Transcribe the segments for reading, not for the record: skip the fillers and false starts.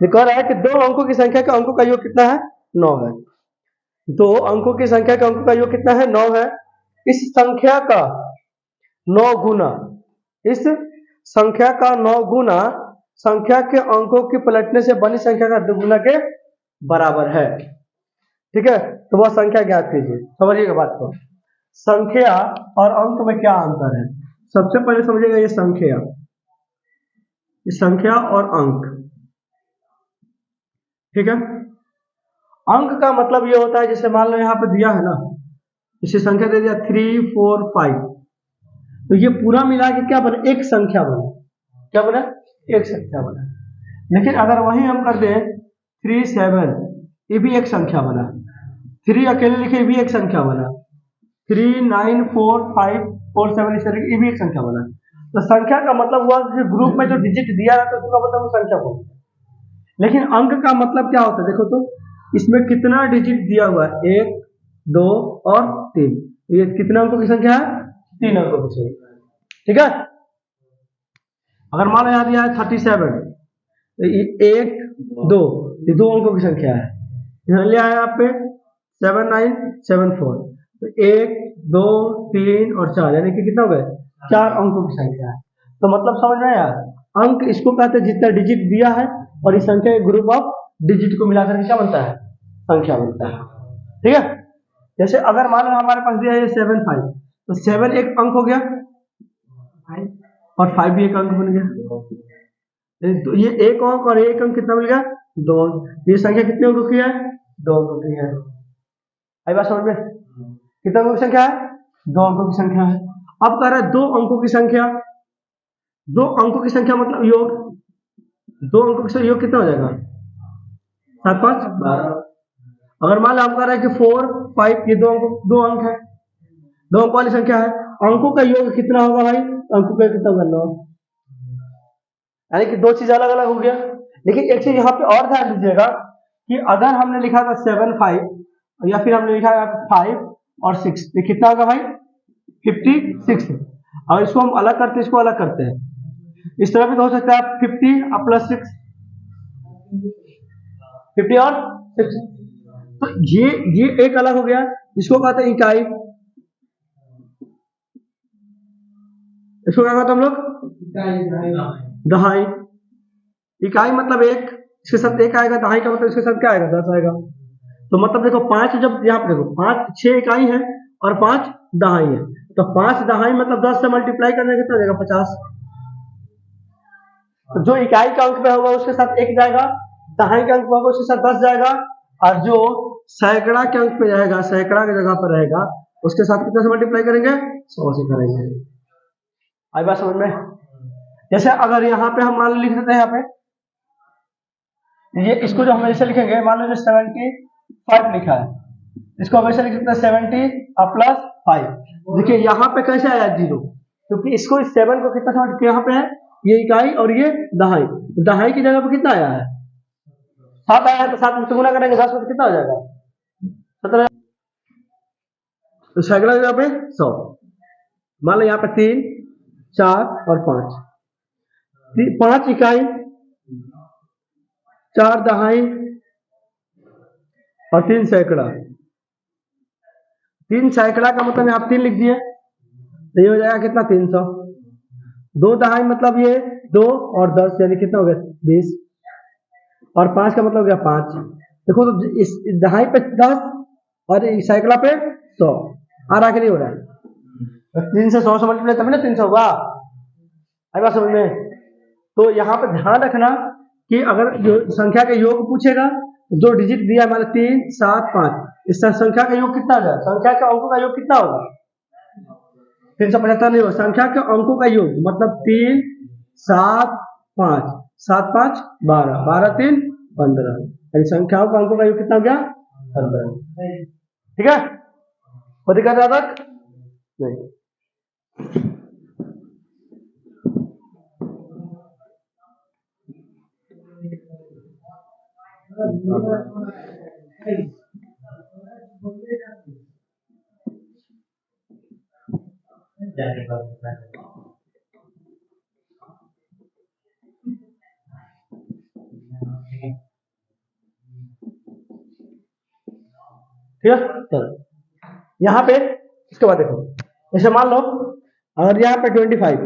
ये कह रहा है कि दो अंकों की संख्या के अंकों का योग कितना है? 9 है। दो अंकों की संख्या के अंकों का योग कितना है? 9 है। इस संख्या का 9 गुना, इस संख्या का 9 गुना संख्या के अंकों की पलटने से बनी संख्या का दुगुना के बराबर है। ठीक है, तो वह संख्या ज्ञात कीजिए। समझिएगा बात को, संख्या और अंक में क्या अंतर है। सबसे पहले समझिएगा ये संख्या और अंक। ठीक है, अंक का मतलब ये होता है, जैसे मान लो यहाँ पे दिया है ना, इसे संख्या दे दिया 3, 4, 5, तो ये पूरा मिला के क्या बना? एक संख्या बना। क्या बना? एक संख्या बना। लेकिन अगर वही हम कर दें 3, 7, ये भी एक संख्या बना। 3 अकेले लिखे, ये भी एक संख्या बना। 3, 9, 4, 5, 4, 7 इस तरह ये भी एक संख्या बना। तो संख्या का मतलब हुआ कि ग्रुप में जो डिजिट दिया रहता है उसका मतलब वो संख्या बोलते हैं। लेकिन अंक का मतलब क्या होता है? देखो तो इसमें कितना डिजिट दिया हुआ है? 1, 2 और 3। ये कितने अंकों की संख्या है? 3 अंकों की संख्या है। ठीक है, अगर मान लो यहाँ दिया है 37, तो ये 1, 2, ये 2 अंकों की संख्या है। यहाँ लिया है यहाँ पे 7, 9, 7, 4, तो 1, 2, 3 और 4, यानी कि कितना हो गए? 4 अंकों की संख्या है। तो मतलब समझ में आया, अंक इसको कहते हैं जितना डिजिट दिया है और इस संख्या के ग्रुप ऑफ डिजिट को मिलाकर क्या बनता है? संख्या बनता है। ठीक है, जैसे अगर मान लो हमारे पास दिया है 7, 5, तो 7 एक अंक हो गया और 5 भी एक अंक बन गया। तो ये एक अंक और एक अंक कितना मिल गया? 2 अंक। ये संख्या कितने अंकों की है? 2 अंकों की है। आई बात समझ में? कितने अंकों की संख्या है? 2 अंकों की संख्या है। अब कह रहा है 2 अंकों की संख्या। 2 अंकों की संख्या मतलब योग। 2 अंकों की योग कितना हो जाएगा? 7, 5, 12। अगर मान लो आप कह रहा है कि 4, 5, ये 2 अंक है, 2 अंक वाली संख्या है, अंकों का योग कितना होगा भाई? अंकों का कितना होगा? 9। यानी कि 2 चीज अलग अलग हो गया। लेकिन एक चीज यहाँ पे और ध्यान दीजिएगा कि अगर हमने लिखा था 7, 5 या फिर हमने लिखा है 5 और 6, ये कितना होगा भाई? 56। और इसको हम अलग करते हैं, इसको अलग करते हैं, इस तरह भी तो हो सकता है 50 और प्लस 6, 50 और 6। तो ये एक अलग हो गया, इसको कहते हैं इकाई। इसको क्या कहते हैं हम लोग? दहाई। इकाई मतलब एक, इसके साथ एक आएगा, दहाई का मतलब इसके साथ क्या आएगा? 10 आएगा। तो मतलब देखो 5, जब यहाँ पे देखो 5, 6 इकाई है और 5 दहाई है, तो 5 दहाई मतलब 10 से मल्टीप्लाई करने कितना हो जाएगा? 50। तो जो इकाई का अंक में होगा उसके साथ 1 जाएगा, दहाई के अंक में होगा उसके साथ 10 जाएगा, और जो सैकड़ा के अंक में जाएगा, सैकड़ा की जगह पर रहेगा, उसके साथ कितना से मल्टीप्लाई करेंगे? 100 से करेंगे। आई बात समझ में? जैसे अगर यहाँ पे हम मान लो लिख देते हैं, यहाँ पे ये इसको जो हम ऐसे लिखेंगे, मान लो 75 लिखा है, इसको हम ऐसे लिख सकते हैं 70 प्लस 5। देखिए यहाँ पे कैसे आया 0, क्योंकि इसको इस 7 को कितना समझ, यहाँ पे है ये इकाई और ये दहाई, दहाई की जगह पे कितना आया है? 7 आया है, तो 7 में गुना करेंगे 10 में, तो कितना हो जाएगा? 17। तो सैकड़ा की जगह पे 100। मान लो यहाँ पे 3, 4 और 5, 5 इकाई, 4 दहाई और 3 सैकड़ा। 3 सैकड़ा का मतलब आप 3 लिख दिए, तो ये हो जाएगा कितना? 300। 2 दहाई मतलब ये 2 और 10, यानी कितना हो गया? 20। और 5 का मतलब हो गया 5। देखो तो इस दहाई पे 10 और इस सैकड़ा पे 100, आ रहा कि नहीं हो रहा है? तो 3 से 100 से मल्टीप्लाई तभी ना 300 होगा। आई बात समझ में? तो यहाँ पे ध्यान रखना कि अगर जो संख्या का योग पूछेगा, जो डिजिट दिया है, मान 3, 7, 5, इस संख्या का योग कितना होगा? संख्या के अंकों का योग कितना होगा? 375 नहीं होगा। संख्या के अंकों का योग मतलब 3, 7, 5, 7, 5, 12, 12, 3, 15। यानी संख्याओं का अंकों का योग कितना हो गया? 15। ठीक है, कोई दिक्कत है तक? नहीं। ठीक है, चलो यहाँ पे इसके बाद देखो, जैसे मान लो और यहाँ पे 25,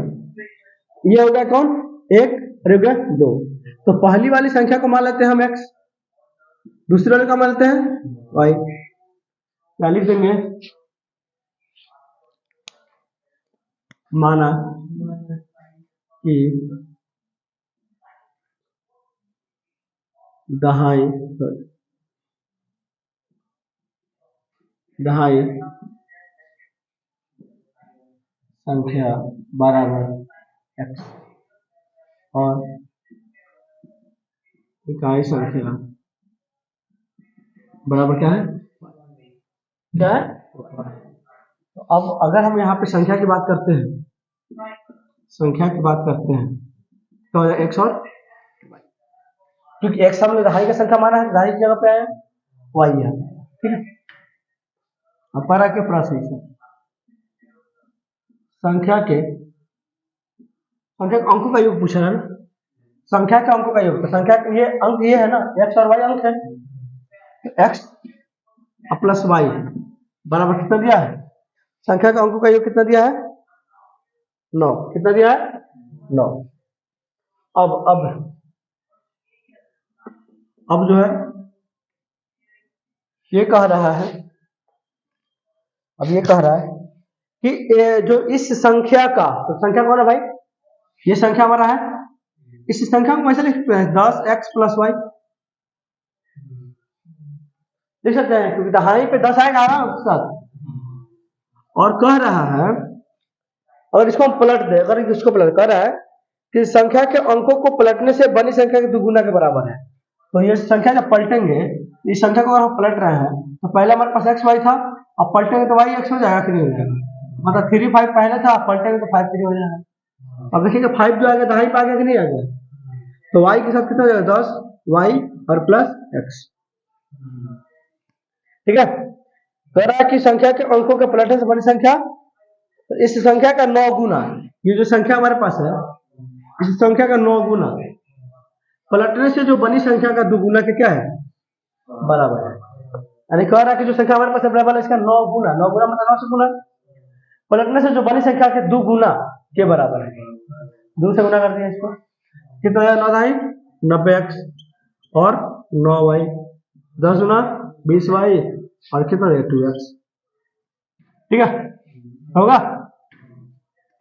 ये हो गया कौन, एक और हो गया 2, तो पहली वाली संख्या को मान लेते हैं हम x, दूसरे वाले का मान लेते हैं y। क्या लिख देंगे, माना कि दहाई संख्या बराबर x और इकाई संख्या बराबर क्या है, क्या है। तो अब अगर हम यहाँ पे संख्या की बात करते हैं, तो x और क्योंकि x हमने दहाई का संख्या माना है, दहाई की जगह पे आया y है, ठीक है। अब पर आके प्रश्न संख्या के अंकों का योग पूछा है ना, संख्या के अंकों का योग, तो संख्या के ये अंक ये है ना, x और y अंक है, x प्लस y बराबर कितना दिया है, संख्या का अंकों का योग कितना दिया है, 9, कितना दिया है 9। अब जो है ये कह रहा है, कि जो इस संख्या का, तो संख्या कौन है भाई, ये संख्या हमारा है, इस संख्या को कैसे लिख सकते हैं, 10x प्लस y लिख सकते हैं, क्योंकि दहाई पे 10 आएगा ना उसके साथ। और कह रहा है अगर इसको हम पलट दे, अगर इसको पलट कर रहा है कि संख्या के अंकों को पलटने से बनी संख्या के दुगुना के बराबर है, तो ये संख्या जब पलटेंगे, इस संख्या को अगर हम पलट रहे हैं तो पहले हमारे पास x y था, अब पलटेंगे तो y x हो जाएगा कि नहीं हो जाएगा, मतलब 3 5 पहले था, पलटेंगे तो 5 3 हो जाएगा। अब देखिए 5 जो आ गया दहाई पे आ गया कि नहीं आ गया, तो y के साथ कितना हो जाएगा 10 y और प्लस x, ठीक है। कह रहा है कि संख्या के अंकों के पलटने से बड़ी संख्या, तो इस संख्या का 9 गुना, ये जो संख्या हमारे पास है इस संख्या का 9 गुना पलटने से जो बनी संख्या का दुगुना के क्या है, बराबर है। यानी कह रहा है कि जो संख्या हमारे पास बराबर है इसका 9 गुना, 9 गुना मतलब 9 से गुना, पलटने से जो बनी संख्या के दुगुना के बराबर है, 2 से गुना कर दिया इसको, कितना है 9 दाई 90x और 9y, 10 गुना 20y और कितना है 2x, ठीक है, होगा।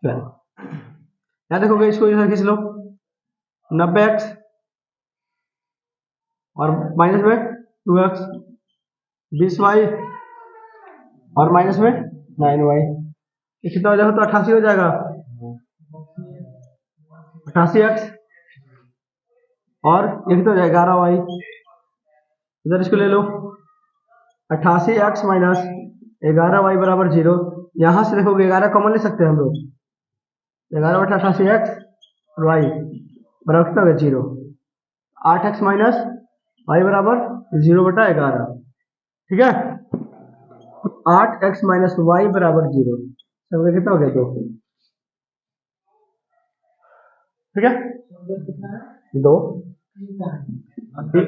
याद रखोगे इसको, इधर खींच लो, 90x और माइनस में 2x, 20y और माइनस में 9y, ये कितना हो जाएगा, तो 88 हो जाएगा, 88x और ये कितना हो जाएगा 11y, इधर इसको ले लो, 88x माइनस 11y बराबर 0, यहां से देखोगे 11 कॉमन ले सकते हैं हम लोग, 11 बटा 88x और y बराबर कितना होगा 0, 8x माइनस y बराबर 0 बटा 11, ठीक है। 8x माइनस y बराबर 0, सबका कितना हो गया 2, ठीक है, 2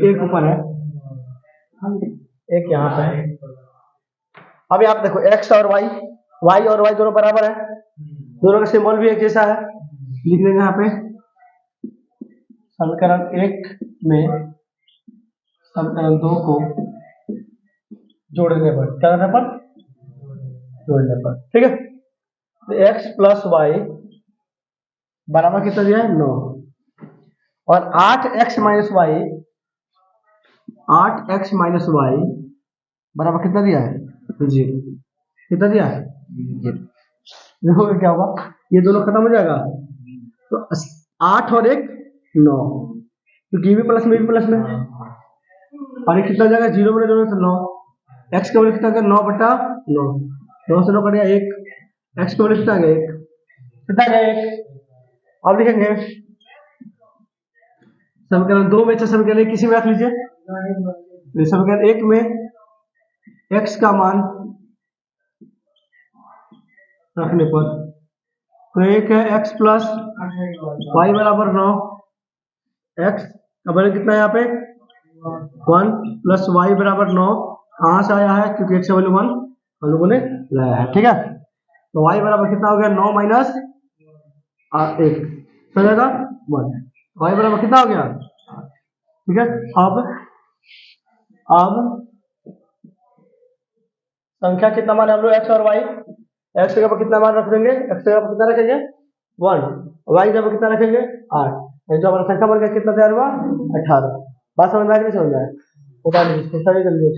एक ऊपर है, एक यहाँ पे है। अब यहाँ पे देखो x और y दोनों बराबर है, दोनों का सिंबल भी एक जैसा है, लिख देंगे यहाँ पे समीकरण 1 में समीकरण 2 को जोड़ने पर, क्या करने पर, जोड़ने पर, ठीक है। तो x प्लस वाई बराबर कितना दिया है 9, और 8x minus Y, 8x minus Y बराबर कितना दिया है 0, कितना दिया है 0, देखोगे क्या होगा, ये दोनों खत्म हो जाएगा, तो 8 और 1 9, क्योंकि ये भी प्लस में भी प्लस में, और ये कितना हो जाएगा 0 बटे 2 9, x का वैल्यू कितना आ गया 9 बटा 9, 9 से 9 कट गया 1, x का वैल्यू कितना आ गया 1, कितना आ गया 1। अब लिखेंगे समीकरण 2 में, समीकरण 1 किसी में रख लीजिए, समीकरण 1 में x का मान रखने पर तो एक है x प्लस वाई बराबर 9, x का वैल्यू कितना है यहाँ पे 1 प्लस वाई बराबर 9 कहाँ से आया है, क्योंकि x वैल्यू 1 हम लोगों ने लाया है। ठीक है, तो y बराबर कितना हो गया, 9 माइनस 1 समझेगा 1, y बराबर कितना हो गया। ठीक है, अब संख्या कितना मान हम लोग x और y, x के ऊपर कितना मान रख देंगे, x के ऊपर कितना रखेंगे 1, y के ऊपर कितना रखेंगे 8, जो हमारा संख्या बन गया कितना तैयार हुआ 18। बात समझ में आ गई, समझ में आया, बता दीजिए जल्दी।